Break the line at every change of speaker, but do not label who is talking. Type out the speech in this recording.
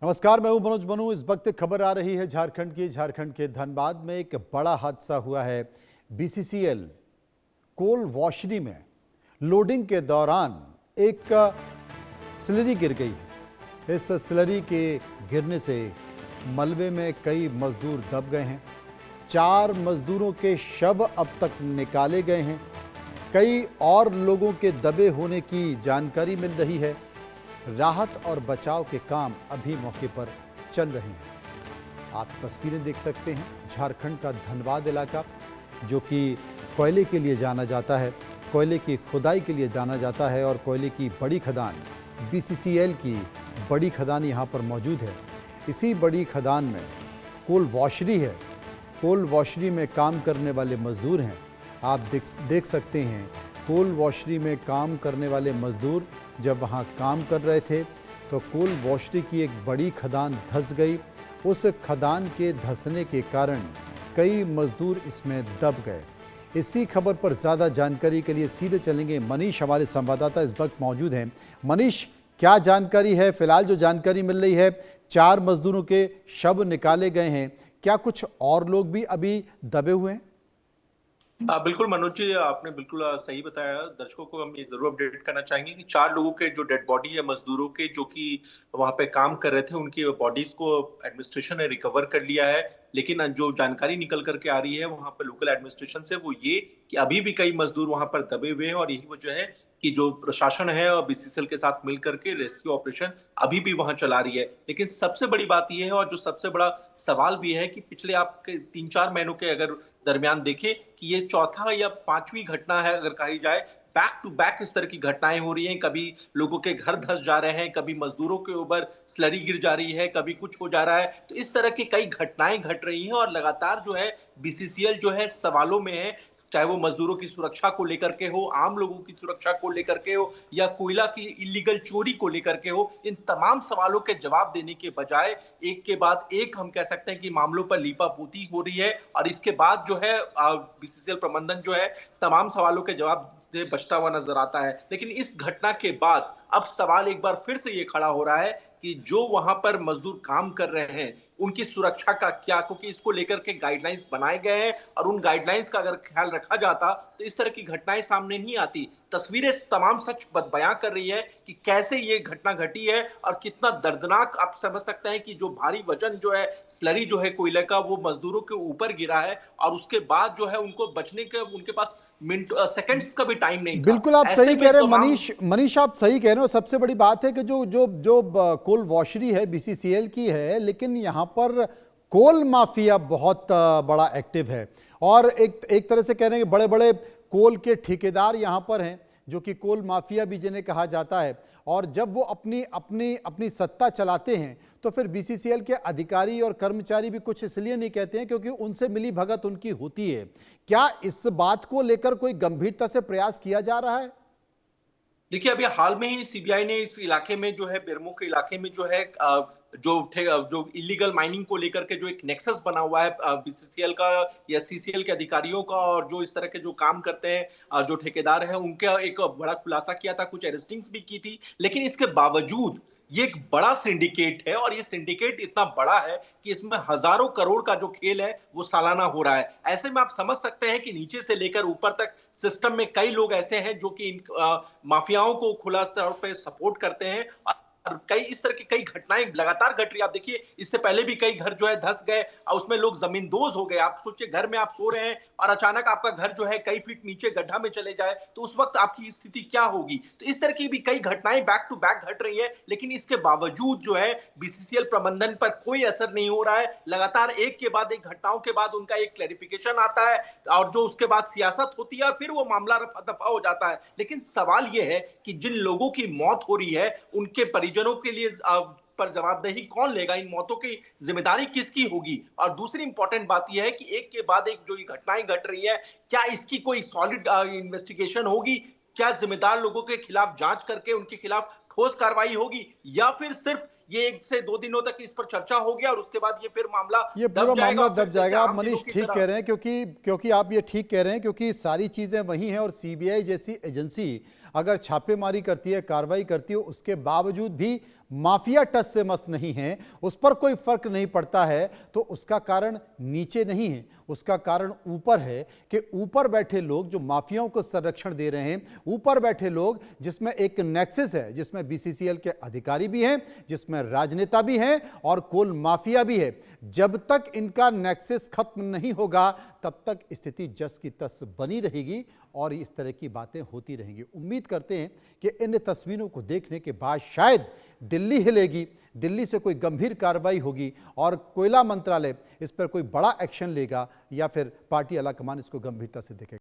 नमस्कार, मैं हूं मनोज बनू। इस वक्त खबर आ रही है झारखंड के धनबाद में एक बड़ा हादसा हुआ है। बीसीसीएल कोल वॉशरी में लोडिंग के दौरान एक स्लरी गिर गई है। इस स्लरी के गिरने से मलबे में कई मजदूर दब गए हैं। 4 मजदूरों के शव अब तक निकाले गए हैं। कई और लोगों के दबे होने की जानकारी मिल रही है। राहत और बचाव के काम अभी मौके पर चल रहे हैं। आप तस्वीरें देख सकते हैं। झारखंड का धनबाद इलाका, जो कि कोयले के लिए जाना जाता है, कोयले की खुदाई के लिए जाना जाता है, और कोयले की बड़ी खदान बीसीसीएल की बड़ी खदान यहाँ पर मौजूद है। इसी बड़ी खदान में कोल वॉशरी है। कोल वॉशरी में काम करने वाले मजदूर हैं। आप देख सकते हैं, कोल वॉशरी में काम करने वाले मजदूर जब वहाँ काम कर रहे थे तो कोल वॉशरी की एक बड़ी खदान धंस गई। उस खदान के धंसने के कारण कई मजदूर इसमें दब गए। इसी खबर पर ज़्यादा जानकारी के लिए सीधे चलेंगे। मनीष हमारे संवाददाता इस वक्त मौजूद हैं। मनीष, क्या जानकारी है? फिलहाल जो जानकारी मिल रही है, 4 मजदूरों के शव निकाले गए हैं। क्या कुछ और लोग भी अभी दबे हुए हैं?
बिल्कुल मनोज जी, आपने बिल्कुल सही बताया। दर्शकों को हम ये जरूर अपडेट करना चाहेंगे कि 4 लोगों के जो डेड बॉडी है मजदूरों के, जो कि वहां पे काम कर रहे थे, उनकी बॉडीज को एडमिनिस्ट्रेशन ने रिकवर कर लिया है। लेकिन जो जानकारी निकल करके आ रही है वहां पे लोकल एडमिनिस्ट्रेशन से, वो ये कि अभी भी कई मजदूर वहां पर दबे हुए हैं, और यही वजह है कि जो प्रशासन है और बीसीसीएल के साथ मिलकर के रेस्क्यू ऑपरेशन अभी भी वहां चला रही है। लेकिन सबसे बड़ी बात यह है, और जो सबसे बड़ा सवाल भी है, कि पिछले आप 3-4 महीनों के अगर दरमियान देखें कि ये चौथा या 5वीं घटना है अगर कही जाए। बैक टू बैक इस तरह की घटनाएं हो रही हैं। कभी लोगों के घर धंस जा रहे हैं, कभी मजदूरों के ऊपर स्लरी गिर जा रही है, कभी कुछ हो जा रहा है। तो इस तरह की कई घटनाएं घट रही हैं, और लगातार जो है बीसीसीएल जो है सवालों में है। चाहे वो मजदूरों की सुरक्षा को लेकर के हो, आम लोगों की सुरक्षा को लेकर के हो, या कोयला की इलीगल चोरी को लेकर के हो, इन तमाम सवालों के जवाब देने के बजाय एक के बाद एक हम कह सकते हैं कि मामलों पर लीपापोती हो रही है। और इसके बाद जो है बीसीसीएल प्रबंधन जो है तमाम सवालों के जवाब से बचता हुआ नजर आता है। लेकिन इस घटना के बाद अब सवाल एक बार फिर से ये खड़ा हो रहा है कि जो वहां पर मजदूर काम कर रहे हैं उनकी सुरक्षा का क्या, क्योंकि इसको लेकर के गाइडलाइंस बनाए गए हैं, और उन गाइडलाइंस का अगर ख्याल रखा जाता तो इस तरह की घटनाएं सामने नहीं आती। तस्वीरें तमाम सच बयां कर रही है कि कैसे ये घटना घटी है, और कितना दर्दनाक आप समझ सकते हैं कि जो भारी वजन जो है स्लरी जो है कोयले का, वो मजदूरों के ऊपर गिरा है, और उसके बाद जो है उनको बचने के उनके पास मिनट सेकंड्स का भी टाइम नहीं था।
बिल्कुल, आप
ऐसे
सही
में
कह रहे हैं
तमाम
मनीष, आप सही कह रहे हो। सबसे बड़ी बात है कि जो कोल वॉशरी है बीसीसीएल की है, लेकिन यहाँ पर कोल माफिया बहुत बड़ा एक्टिव है। और एक तरह से कह रहे हैं कि बड़े बड़े कोल के ठेकेदार यहाँ पर हैं, जो कि कोल माफिया भी जिन्हें कहा जाता है। और जब वो अपनी अपनी अपनी सत्ता चलाते हैं तो फिर बीसीसीएल के अधिकारी और कर्मचारी भी कुछ इसलिए नहीं कहते हैं क्योंकि उनसे मिली भगत उनकी होती है। क्या इस बात को लेकर कोई गंभीरता से प्रयास किया जा रहा है?
देखिए, अभी हाल में ही सीबीआई ने इस इलाके में जो है बेरमो के इलाके में जो है जो इलीगल माइनिंग को लेकर के जो एक नेक्सस बना हुआ है बीसीसीएल का या सीसीएल के अधिकारियों का, और जो इस तरह के जो काम करते हैं जो ठेकेदार हैं, उनका एक बड़ा खुलासा किया था, कुछ अरेस्टिंग्स भी की थी। लेकिन इसके बावजूद ये एक बड़ा सिंडिकेट है, और ये सिंडिकेट इतना बड़ा है कि इसमें हजारों करोड़ का जो खेल है वो सालाना हो रहा है। ऐसे में आप समझ सकते हैं कि नीचे से लेकर ऊपर तक सिस्टम में कई लोग ऐसे हैं जो कि इन माफियाओं को खुला तौर पे सपोर्ट करते हैं, और कई इस तरह की कई घटनाएं लगातार घट रही है। आप देखिए, इससे पहले भी कई घर जो है धंस गए, और उसमें लोग जमींदोज हो गए। आप सोचिए, घर में आप सो रहे हैं और अचानक आपका घर जो है कई फीट नीचे गड्ढा में चले जाए, तो उस वक्त आपकी स्थिति क्या होगी। तो इस तरह की भी कई घटनाएं बैक टू बैक घट रही है। लेकिन इसके बावजूद जो है बीसीसीएल प्रबंधन पर कोई असर नहीं हो रहा है। लगातार एक के बाद एक घटनाओं के बाद उनका एक क्लैरिफिकेशन आता है, और जो उसके बाद सियासत होती है, फिर वो मामला रफा दफा हो जाता है। लेकिन सवाल यह है कि जिन लोगों की मौत हो रही है उनके परिजनों के लिए पर जवाबदेही कौन लेगा, इन मौतों की जिम्मेदारी किसकी होगी। और दूसरी इंपॉर्टेंट बात यह है कि एक के बाद एक जो ये घटनाएं घट रही है, क्या इसकी कोई सॉलिड इन्वेस्टिगेशन होगी, क्या जिम्मेदार लोगों के खिलाफ जांच करके उनके खिलाफ ठोस कार्रवाई होगी, या फिर सिर्फ ये 1 से 2 दिनों तक इस पर चर्चा होगी और उसके बाद ये फिर मामला
ये पूरा
दब जाएगा,
मामला
और फिर
दब
जैसे
जाएगा। आप
आम दिनों
मनीष
की
ठीक
तरह।
कह रहे हैं, क्योंकि आप ये ठीक कह रहे हैं, क्योंकि सारी चीजें वही हैं। और सीबीआई जैसी एजेंसी अगर छापेमारी करती है, कार्रवाई करती है, उसके बावजूद भी माफिया टस से मस नहीं है, उस पर कोई फर्क नहीं पड़ता है, तो उसका कारण नीचे नहीं है, उसका कारण ऊपर है कि ऊपर बैठे लोग जो माफियाओं को संरक्षण दे रहे हैं, ऊपर बैठे लोग जिसमें एक नेक्सस है, जिसमें बीसीसीएल के अधिकारी भी हैं, जिसमें राजनेता भी हैं और कोल माफिया भी है। जब तक इनका नेक्सस खत्म नहीं होगा तब तक स्थिति जस की तस बनी रहेगी और इस तरह की बातें होती रहेंगी। उम्मीद करते हैं कि इन तस्वीरों को देखने के बाद शायद दिल्ली हिलेगी, दिल्ली से कोई गंभीर कार्रवाई होगी और कोयला मंत्रालय इस पर कोई बड़ा एक्शन लेगा या फिर पार्टी आला कमान इसको गंभीरता से देखेगा।